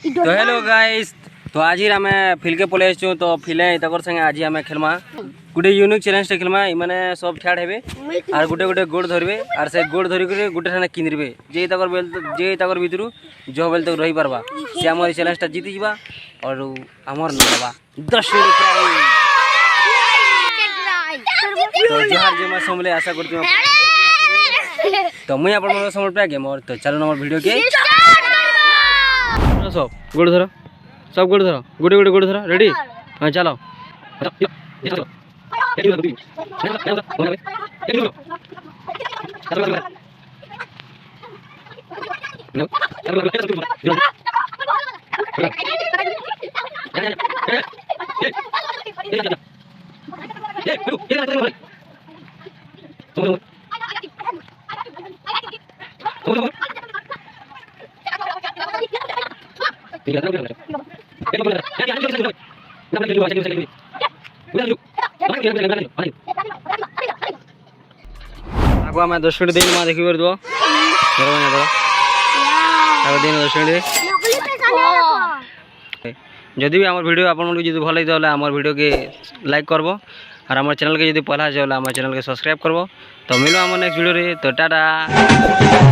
तो hello guys, तो आज ही आमे फिल के पले आछू। तो फिले तकर संगे आज आमे खेलमा गुटे यूनिक चैलेंज खेलमा। माने सब ठाड़ हेबे और गुटे गुटे गोड़ धरबे और से गोड़ धरि के गुटे ठाने किनरबे। जे तकर भीतरु जो बेल तक रही परबा से हमर चैलेंज ता जीती जीवा और हमर नबा 10 रुपया। तो जहार जे मैं समले आशा करती हूं। तो मुई अपन मन समल पे गेम और तो चलो नंबर वीडियो के सब गोड़ धरो, सब गोड़ धरो, गुटे गुटे गोड़ धरो। रेडी? हां चलो। आगुआ मैं 10 मिनट दिन में देखी कर दो दिन 10 मिनट। जदि भी आम वीडियो आप भल लगे आम वीडियो के लाइक करब और आम चैनल के जो पहला चल आम चैनल के सब्सक्राइब करब। तो मिलो आम नेक्स्ट वीडियो रे। तो टाटा।